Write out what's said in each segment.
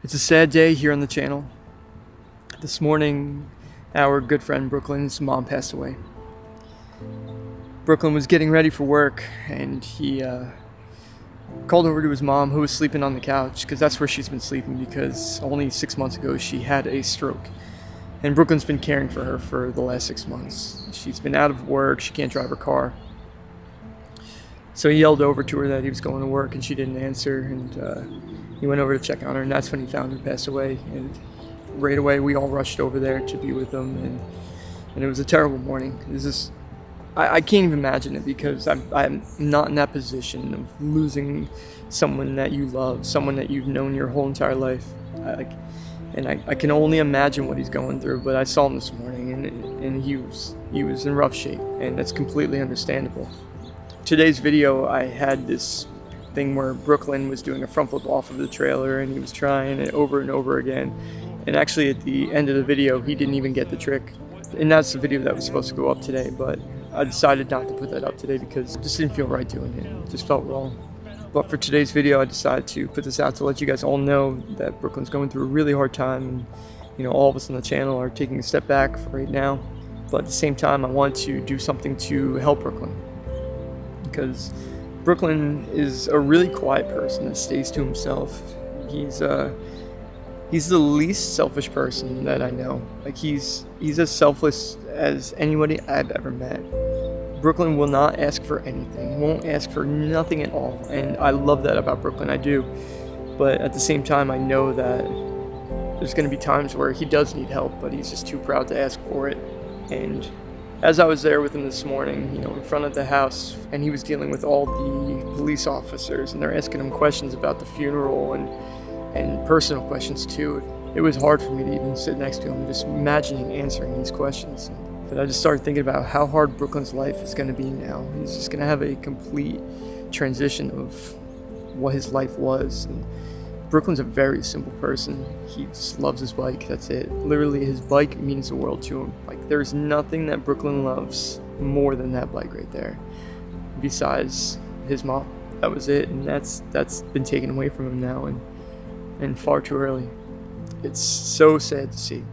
It's a sad day here on the channel. This morning, our good friend Brooklyn's mom passed away. Brooklyn was getting ready for work, and he called over to his mom, who was sleeping on the couch, because that's where she's been sleeping, because only 6 months ago she had a stroke. And Brooklyn's been caring for her for the last 6 months. She's been out of work, she can't drive her car. So he yelled over to her that he was going to work, and she didn't answer, and he went over to check on her, and that's when he found her passed away. And right away we all rushed over there to be with him, and it was a terrible morning. I can't even imagine it, because I'm not in that position of losing someone that you love, someone that you've known your whole entire life. I can only imagine what he's going through. But I saw him this morning, and he was in rough shape, and that's completely understandable. Today's video, I had this thing where Brooklyn was doing a front flip off of the trailer, and he was trying it over and over again. And actually at the end of the video, he didn't even get the trick. And that's the video that was supposed to go up today, but I decided not to put that up today because it just didn't feel right doing it. It just felt wrong. But for today's video, I decided to put this out to let you guys all know that Brooklyn's going through a really hard time. And, all of us on the channel are taking a step back for right now. But at the same time, I want to do something to help Brooklyn. Because Brooklyn is a really quiet person that stays to himself. He's the least selfish person that I know. He's as selfless as anybody I've ever met. Brooklyn will not ask for anything, won't ask for nothing at all, and I love that about Brooklyn, I do. But at the same time, I know that there's going to be times where he does need help, but he's just too proud to ask for it. And as I was there with him this morning, in front of the house, and he was dealing with all the police officers, and they're asking him questions about the funeral and personal questions too. It was hard for me to even sit next to him, just imagining answering these questions. But I just started thinking about how hard Brooklyn's life is going to be now. He's just going to have a complete transition of what his life was. And Brooklyn's a very simple person. He just loves his bike, that's it. Literally, his bike means the world to him. There's nothing that Brooklyn loves more than that bike right there, besides his mom. That was it, and that's been taken away from him now, and far too early. It's so sad to see.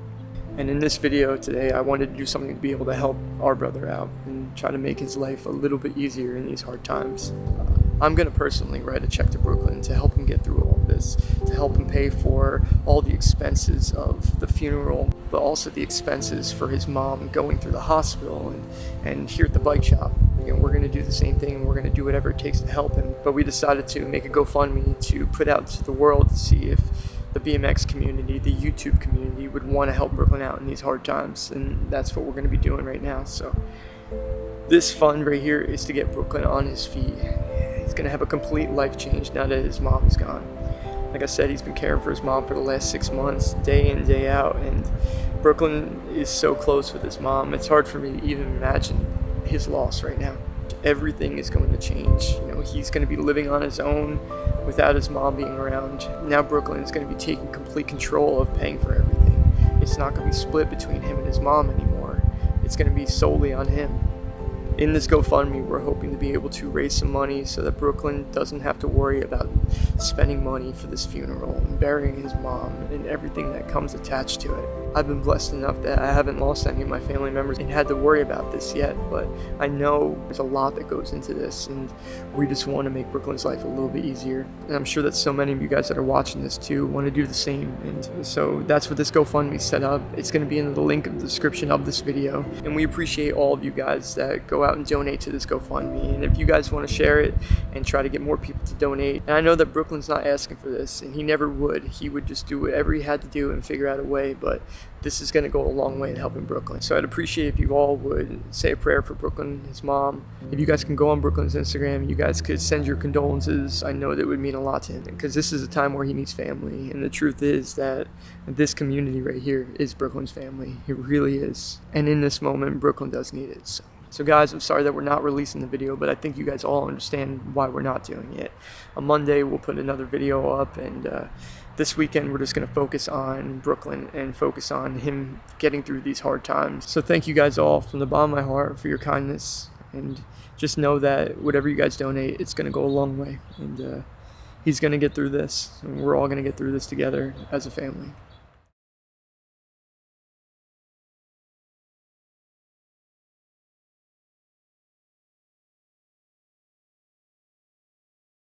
And in this video today, I wanted to do something to be able to help our brother out and try to make his life a little bit easier in these hard times. I'm going to personally write a check to Brooklyn to help him get through all of this, to help him pay for all the expenses of the funeral, but also the expenses for his mom going through the hospital and here at the bike shop. We're going to do the same thing, and we're going to do whatever it takes to help him. But we decided to make a GoFundMe to put out to the world to see if the BMX community, the YouTube community, would want to help Brooklyn out in these hard times, and that's what we're going to be doing right now. So this fund right here is to get Brooklyn on his feet. He's going to have a complete life change now that his mom is gone. Like I said, he's been caring for his mom for the last 6 months, day in, day out, and Brooklyn is so close with his mom. It's hard for me to even imagine his loss right now. Everything is going to change. He's going to be living on his own without his mom being around. Now Brooklyn is going to be taking complete control of paying for everything. It's not going to be split between him and his mom anymore. It's going to be solely on him. In this GoFundMe, we're hoping to be able to raise some money so that Brooklyn doesn't have to worry about spending money for this funeral and burying his mom and everything that comes attached to it. I've been blessed enough that I haven't lost any of my family members and had to worry about this yet, but I know there's a lot that goes into this, and we just want to make Brooklyn's life a little bit easier. And I'm sure that so many of you guys that are watching this too want to do the same, and so that's what this GoFundMe set up. It's going to be in the link in the description of this video, and we appreciate all of you guys that go out and donate to this GoFundMe. And if you guys want to share it and try to get more people to donate, and I know that Brooklyn's not asking for this, and he never would. He would just do whatever he had to do and figure out a way, but this is going to go a long way in helping Brooklyn. So I'd appreciate if you all would say a prayer for Brooklyn, his mom. If you guys can go on Brooklyn's Instagram, you guys could send your condolences. I know that would mean a lot to him, because this is a time where he needs family, and the truth is that this community right here is Brooklyn's family. It really is. And in this moment, Brooklyn does need it. So guys, I'm sorry that we're not releasing the video, but I think you guys all understand why we're not doing it. On Monday, we'll put another video up, and this weekend we're just going to focus on Brooklyn and focus on him getting through these hard times. So thank you guys all from the bottom of my heart for your kindness, and just know that whatever you guys donate, it's going to go a long way. And he's going to get through this, and we're all going to get through this together as a family.